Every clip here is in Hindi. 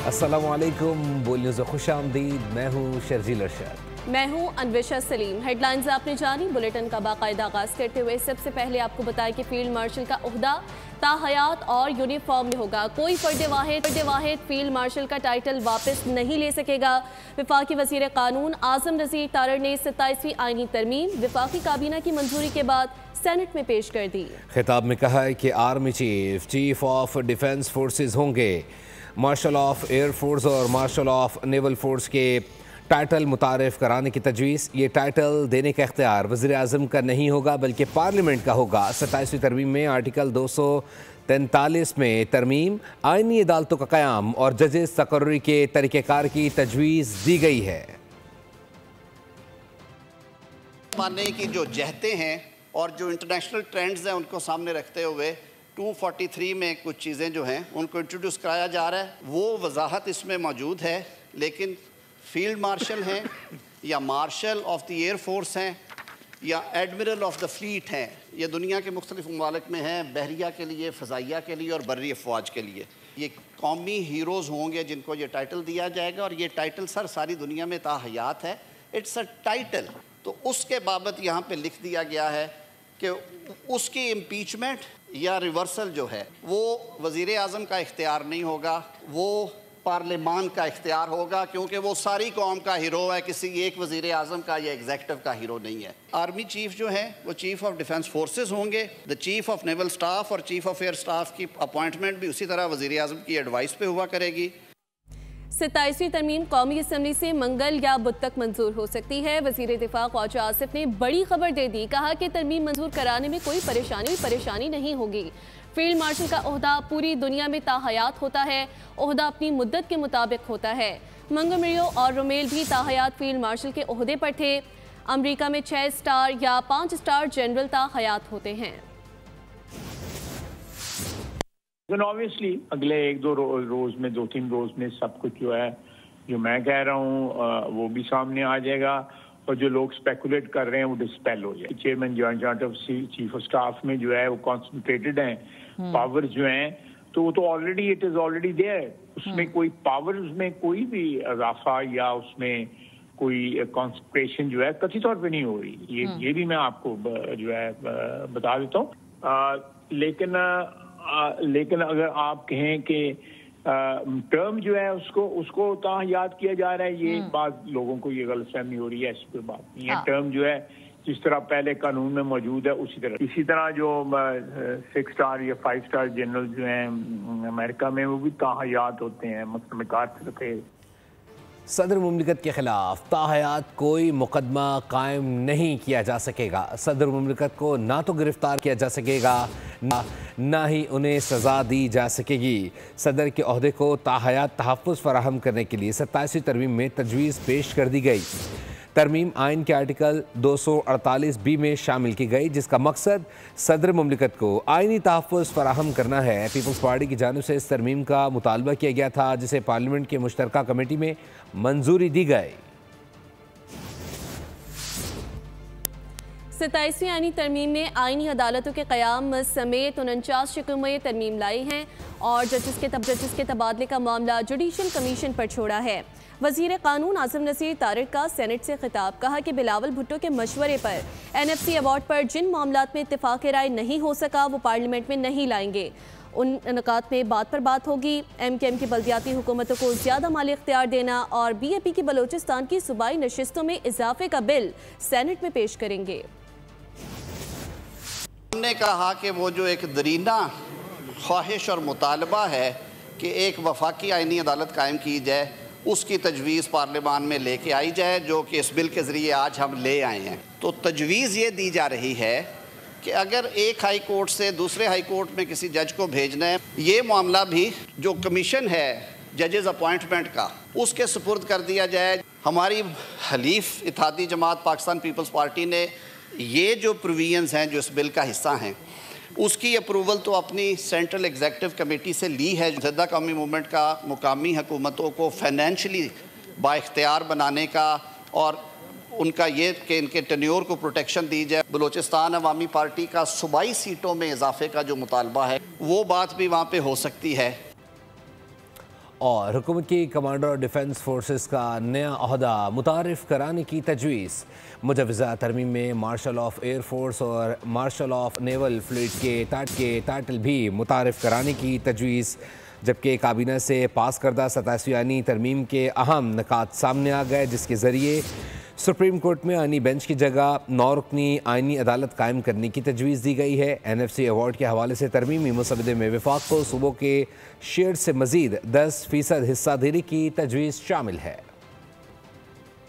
अस्सलामुअलैकुम, बोल न्यूज़ में खुशामदीद। मैं हूँ शर्जील अरशद। मैं हूं अनविशा सलीम। हेडलाइंस आपने जानी। बुलेटिन का बाकायदा आगाज करते हुए सबसे पहले आपको बताया कि फील्ड मार्शल का ओहदा ताहयात और यूनिफॉर्म में होगा। कोई फर्द वाहिद फील्ड मार्शल का टाइटल वापस नहीं ले सकेगा। वफाकी वज़ीर कानून आज़म नज़ीर तारड़ ने 27वीं आईनी तरमीम वफाकी काबीना की मंजूरी के बाद सेनेट में पेश कर दी। खिताब में कहा है कि army chief of defence forces होंगे। मार्शल ऑफ एयर फोर्स और मार्शल ऑफ नेवल फोर्स के टाइटल मुतारिफ कराने की तजवीज़। ये टाइटल देने का इख्तियार वज़ीर आज़म का नहीं होगा बल्कि पार्लियामेंट का होगा। 27वीं तरमीम में आर्टिकल 243 में तरमीम, आइनी अदालतों का क़याम और जजेस तकर्री के तरीक़ेकार की तजवीज़ दी गई है। मानने की जो जहते हैं और जो इंटरनेशनल ट्रेंड्स हैं उनको सामने रखते हुए 243 में कुछ चीज़ें जो हैं उनको इंट्रोड्यूस कराया जा रहा है। वो वजाहत इसमें मौजूद है, लेकिन फील्ड मार्शल हैं या marshal of the air force हैं या एडमिरल ऑफ द फ्लीट हैं, ये दुनिया के मुख्तलिफ ममालिक में हैं, बहरिया के लिए, फ़ज़ाइया के लिए और बर्री अफवाज के लिए। ये कौमी हीरोज़ होंगे जिनको ये टाइटल दिया जाएगा, और ये टाइटल सर सारी दुनिया में ताहयात है। It's a title. तो उसके बाबत यहाँ पे लिख दिया गया है कि उसकी इम्पीचमेंट या रिवर्सल जो है वो वज़ीर आज़म का इख्तियार नहीं होगा, वो पार्लियामान का इख्तियार होगा, क्योंकि वो सारी कौम का हीरो है, किसी एक वज़ीर आज़म का या एग्जेक्टिव का हीरो नहीं है। आर्मी चीफ जो है वो चीफ ऑफ डिफेंस फोर्सेस होंगे। The chief of naval staff और चीफ ऑफ एयर स्टाफ की अपॉइंटमेंट भी उसी तरह वज़ीर आज़म की एडवाइस पे हुआ करेगी। 27वीं तरमीम कौमी असम्बली से मंगल या बुध तक मंजूर हो सकती है। वज़ीर दिफा ख्वाजा आसिफ ने बड़ी खबर दे दी। कहा कि तरमीम मंजूर कराने में कोई परेशानी नहीं होगी। फील्ड मार्शल का ओहदा पूरी दुनिया में ताहयात होता है। ओहदा अपनी मुद्दत के मुताबिक होता है। मंगोमेरियो और रोमेल भी ताहयात फील्ड मार्शल के ओहदे पर थे। अमरीका में 6 स्टार या 5 स्टार जनरल ताहयात होते हैं। ऑब्वियसली अगले 1-2 रोज में 2-3 रोज में सब कुछ जो है, जो मैं कह रहा हूँ वो भी सामने आ जाएगा, और जो लोग स्पेकुलेट कर रहे हैं वो डिस्पेल हो जाए। Chairman joint of chief of staff में जो है वो कॉन्सेंट्रेटेड हैं पावर्स जो हैं, तो वो तो already it is already there. उसमें कोई पावर्स में कोई भी इजाफा या उसमें कोई कॉन्सेंट्रेशन जो है कथित तौर पे नहीं हो रही। ये भी मैं आपको जो है बता देता हूँ। लेकिन अगर आप कहें कि टर्म जो है उसको याद किया जा रहा है, ये बात लोगों को ये गलतफहमी हो रही है। ऐसी कोई बात नहीं है। टर्म जो है जिस तरह पहले कानून में मौजूद है इसी तरह जो 6 स्टार या 5 स्टार जनरल जो हैं अमेरिका में, वो भी ताहयात होते हैं। मतलब सदर मुमलिकत के खिलाफ ताहयात कोई मुकदमा कायम नहीं किया जा सकेगा। सदर मुमलिकत को ना तो गिरफ्तार किया जा सकेगा ना ही उन्हें सज़ा दी जा सकेगी। सदर के ओहदे को ताहयात तहफ़्फ़ुज़ फराहम करने के लिए 27वीं तरमीम में तजवीज़ पेश कर दी गई। तरमीम आइन के आर्टिकल 248B में शामिल की गई, जिसका मकसद सदर मुमलिकत को आइनी तहफ़्फ़ुज़ फराहम करना है। पीपल्स पार्टी की जानिब से इस तरमीम का मुतालबा किया गया था, जिसे पार्लियामेंट के मुश्तरका कमेटी में मंजूरी दी गई। 27वीं आईनी तरमीम में आईनी अदालतों के क़याम समेत 49 शिक्लों में तरमीम लाई हैं और जजेस के तबादले का मामला जुडिशल कमीशन पर छोड़ा है। वज़ीर कानून आज़म नज़ीर तारड़ का सेनेट से खिताब। कहा कि बिलावल भुट्टो के मशवरे पर NFC अवार्ड पर जिन मामलात में इत्तेफाक राय नहीं हो सका वो पार्लियामेंट में नहीं लाएंगे। उन निकात में बात पर बात होगी। MKM की बल्दियाती हुकूमतों को ज़्यादा माली इख्तियार देना और BAP की बलोचिस्तान की सूबाई नशिस्तों में इजाफे का बिल सेनेट में पेश करेंगे। हमने कहा कि वो जो एक दरीना ख्वाहिश और मुतालबा है कि एक वफाकी आइनी अदालत कायम की जाए, उसकी तजवीज़ पार्लियामान में लेके आई जाए, जो कि इस बिल के ज़रिए आज हम ले आए हैं। तो तजवीज़ ये दी जा रही है कि अगर एक हाई कोर्ट से दूसरे हाई कोर्ट में किसी जज को भेजना है, ये मामला भी जो कमीशन है जजेस अपॉइंटमेंट का, उसके सुपुर्द कर दिया जाए। हमारी हलीफ इत्तेहादी जमात पाकिस्तान पीपल्स पार्टी ने ये जो प्रोविजंस हैं जो इस बिल का हिस्सा हैं, उसकी अप्रूवल तो अपनी सेंट्रल एग्जीक्यूटिव कमेटी से ली है। ज़िद्दा कौमी मूवमेंट का मुकामी हुकूमतों को फाइनेंशली बाइख्तियार बनाने का और उनका ये कि इनके टेन्योर को प्रोटेक्शन दी जाए। बलूचिस्तान अवामी पार्टी का सूबाई सीटों में इजाफे का जो मुतालबा है वो बात भी वहाँ पे हो सकती है। और हुकूमत की कमांडर ऑफ डिफेंस फोर्सेस का नया ओहदा मुतारिफ कराने की तजवीज़। मुजवज़ा तरमीम में मार्शल ऑफ एयर फोर्स और मार्शल ऑफ नेवल फ्लीट के टाइटल भी मुतारिफ कराने की तजवीज़। जबकि काबीना से पास करदा 27वीं आईनी तरमीम के अहम निकात सामने आ गए, जिसके ज़रिए सुप्रीम कोर्ट में आईनी बेंच की जगह 9 रुकनी आईनी अदालत कायम करने की तजवीज़ दी गई है। NFC अवार्ड के हवाले से तरमीमी मुसवदे में वफाक को सूबों के शेयर से मज़ीद 10% हिस्सा देने की तजवीज़ शामिल है।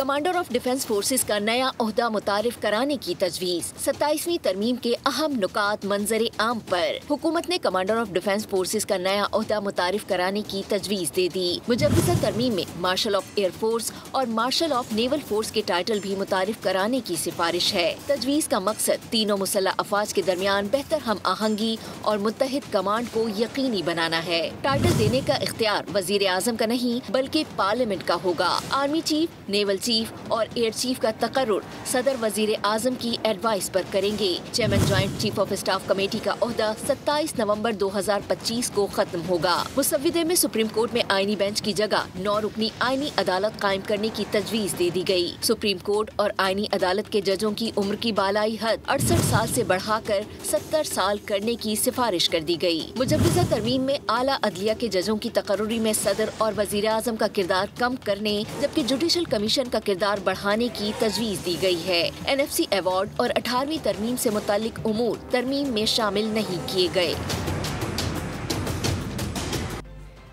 कमांडर ऑफ डिफेंस फोर्सेस का नया ओहदा मुतारिफ कराने की तजवीज़। 27वीं तरमीम के अहम नुकात मंजर आम पर हुकूमत ने कमांडर ऑफ डिफेंस फोर्सेस का नया ओहदा मुतारिफ कराने की तजवीज़ दे दी। मुजवज़ा तरमीम में मार्शल ऑफ एयर फोर्स और मार्शल ऑफ नेवल फोर्स के टाइटल भी मुतारिफ कराने की सिफारिश है। तजवीज़ का मकसद तीनों मुसल्लह अफवाज के दरमियान बेहतर हम आहंगी और मुत्तहिद कमांड को यकीनी बनाना है। टाइटल देने का इख्तियार वज़ीर आज़म का नहीं बल्कि पार्लियामेंट का होगा। आर्मी चीफ, नेवल चीफ और एयर चीफ का तकर्रुर सदर वजीर आजम की एडवाइस पर करेंगे। Chairman joint chief of staff committee का ओहदा 27 नवंबर 2025 को खत्म होगा। मुसव्विदे में सुप्रीम कोर्ट में आईनी बेंच की जगह 9 रुकनी आईनी अदालत कायम करने की तजवीज़ दे दी गई। सुप्रीम कोर्ट और आईनी अदालत के जजों की उम्र की बालाई हद 68 साल से बढ़ाकर 70 साल करने की सिफारिश कर दी गई। मुजवज़ा तरमीम में आला अदलिया के जजों की तकर्रुरी में सदर और वजीर आजम का किरदार कम करने जबकि जुडिशल कमीशन का किरदार बढ़ाने की तजवीज़ दी गई है। NFC अवार्ड और 18वीं तरमीम से मुताल्लिक उमूर तरमीम में शामिल नहीं किए गए।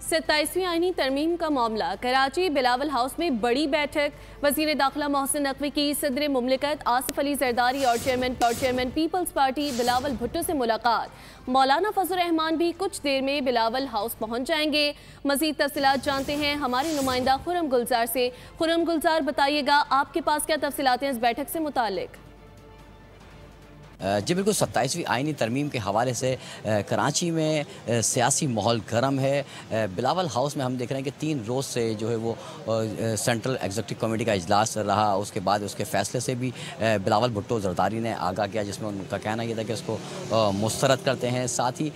27वीं आईनी तरमीम का मामला। कराची बिलावल हाउस में बड़ी बैठक। वज़ीर दाखिला मोहसिन नकवी की सदर मुमलिकत आसिफ अली जरदारी और चेयरमैन पीपल्स पार्टी बिलावल भुट्टो से मुलाकात। मौलाना फजल रहमान भी कुछ देर में बिलावल हाउस पहुंच जाएंगे। मज़ीद तफसीलात जानते हैं हमारे नुमाइंदा खुरम गुलजार से। खुरम गुलजार, बताइएगा आपके पास क्या तफसीलात हैं इस बैठक से मुताल्लिक? जी बिल्कुल, 27वीं आईनी तरमीम के हवाले से कराची में सियासी माहौल गर्म है। बिलावल हाउस में हम देख रहे हैं कि 3 रोज़ से जो है वो सेंट्रल एग्जीक्यूटिव कमेटी का इजलास रहा। उसके बाद उसके फैसले से भी बिलावल भुट्टो जरदारी ने आगाह किया, जिसमें उनका कहना यह था कि उसको मुस्तरद करते हैं। साथ ही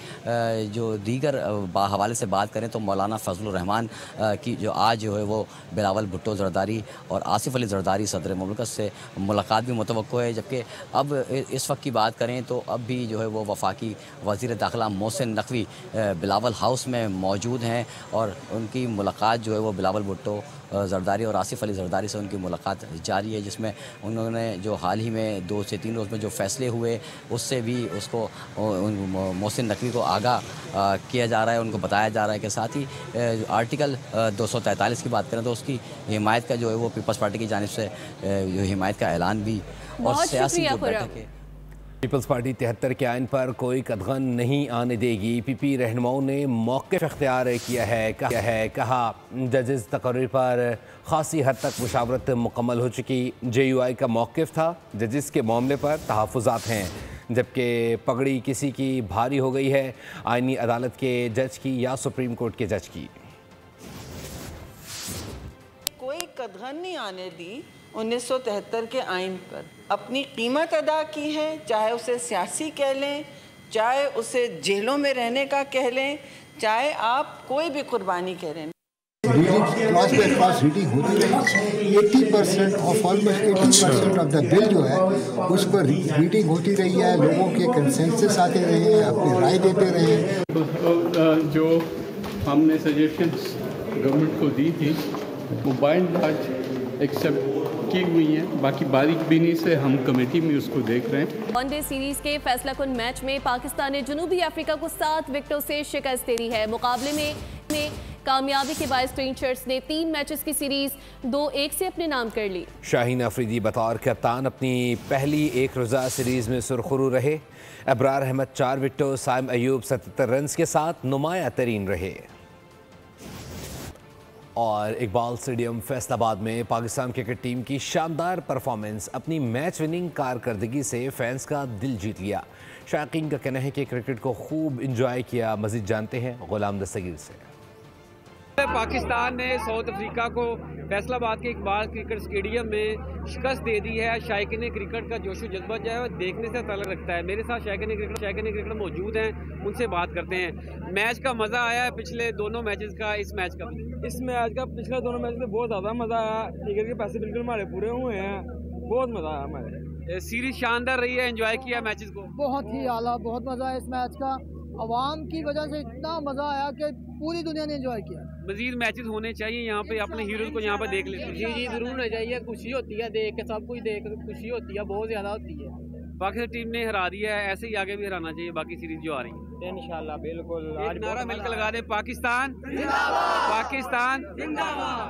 जो दीगर हवाले से बात करें तो मौलाना फजल रहमान की जो आज जो है वो बिलावल भुट्टो जरदारी और आसिफ अली जरदारी सदर मुमलिकत से मुलाकात भी मुतवक्को है। जबकि अब इस वक्त बात करें तो अब भी जो है वो वफाकी वज़ीर दाखिला मोहसिन नकवी बिलावल हाउस में मौजूद हैं और उनकी मुलाकात जो है वो बिलावल भुट्टो जरदारी और आसिफ अली जरदारी से उनकी मुलाकात जारी है, जिसमें उन्होंने जो हाल ही में 2 से 3 रोज़ में जो फैसले हुए उससे भी उसको मोहसिन नकवी को आगाह किया जा रहा है, उनको बताया जा रहा है कि साथ ही आर्टिकल 243 की बात करें तो उसकी हिमायत का जो है वो पीपल्स पार्टी की जानिब से जो हिमायत का ऐलान भी और सियासी जो बैठक है। पीपल्स पार्टी 73 के आइन पर कोई कदगन नहीं आने देगी। PP रहनुमाओं ने मौक़िफ़ इख्तियार किया है। कहा जजेस तकरीर पर खासी हद तक मुशावरत मुकम्मल हो चुकी। JUI का मौक़िफ़ था जजेस के मामले पर तहफ़्फ़ुज़ात हैं, जबकि पगड़ी किसी की भारी हो गई है, आईनी अदालत के जज की या सुप्रीम कोर्ट के जज की। कोई कदगन नहीं आने दी 1973 के आइन पर। अपनी कीमत अदा की है, चाहे उसे सियासी कह लें, चाहे उसे जेलों में रहने का कह लें, चाहे आप कोई भी कुर्बानी कह लें। क्रॉस बाय क्रॉस रीडिंग होती रही। 80% of almost 80% of the bill जो है उस पर रीडिंग होती रही है। लोगों के कंसेंसस आते रहे, अपनी राय देते रहे। जो हमने सजेशंस गवर्नमेंट को दी थी वो बाइंड आज एक्सेप्ट की हुई हैं। बाकी बारीक बीनी से हम कमेटी में उसको देख रहे हैं। वनडे सीरीज के फैसला कुन मैच में पाकिस्तान ने जनूबी अफ्रीका को 7 विकेटों से शिकस्त दे दी है। मुकाबले में कामयाबी के बाद ग्रीन शर्ट्स ने 3 मैचेस की सीरीज 2-1 से अपने नाम कर ली। शाहीन अफरीदी बतौर कप्तान अपनी पहली 1 रोज़ा सीरीज में सुरखरू रहे। अबरार अहमद 4 विकेटों, साइम अयूब 77 रन के साथ नुमाया तरीन रहे। और इकबाल स्टेडियम फैसलाबाद में पाकिस्तान क्रिकेट टीम की शानदार परफॉर्मेंस अपनी मैच विनिंग कारकर्दगी से फैंस का दिल जीत लिया। शायकीन का कहना है कि क्रिकेट को खूब इंजॉय किया। मज़ीद जानते हैं गुलाम दस्तगीर से। पाकिस्तान ने साउथ अफ्रीका को फैसलाबाद के इकबाल क्रिकेट स्टेडियम में शिकस्त दे दी है। शायकीन क्रिकेट का जोशो जज्बा जो है देखने से ताल्लुक़ रखता है। मेरे साथ शायकीन क्रिकेट मौजूद हैं, उनसे बात करते हैं। मैच का मज़ा आया है पिछले दोनों मैचेस का, इस मैच का पिछले दोनों मैच में बहुत ज़्यादा मज़ा आया। टिकट के पैसे बिल्कुल हमारे पूरे हुए हैं, बहुत मज़ा आया हमारे। सीरीज शानदार रही है, एंजॉय किया मैचेस को? बहुत ही आला, बहुत मज़ा आया इस मैच का। अवाम की वजह से इतना मज़ा आया कि पूरी दुनिया ने एंजॉय किया। मजीद मैचेस होने चाहिए यहाँ पे, अपने हीरोज को यहाँ पे देख लेते। जी जरूर होना चाहिए, खुशी होती है देख के, सब कुछ देख खुशी होती है, बहुत ज़्यादा होती है। पाकिस्तान टीम ने हरा दिया है, ऐसे ही आगे भी हराना चाहिए बाकी सीरीज जो आ रही है। इंशाल्लाह बिल्कुल। आज नारा मिलकर लगा दे, पाकिस्तान पाकिस्तान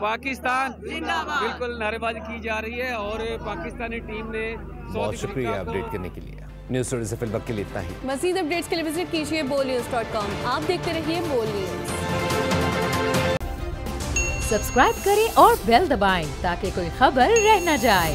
पाकिस्तान, बिल्कुल नारेबाजी की जा रही है। और पाकिस्तानी टीम ने बहुत शुक्रिया अपडेट करने के लिए। न्यूज़ स्टोरी से फिलहाल के लिए इतना ही। मज़ीद अपडेट्स के लिए विजिट कीजिए bolnews.com। आप देखते रहिए बोल न्यूज़। सब्सक्राइब करें और बेल दबाएं ताकि कोई खबर रह न जाए।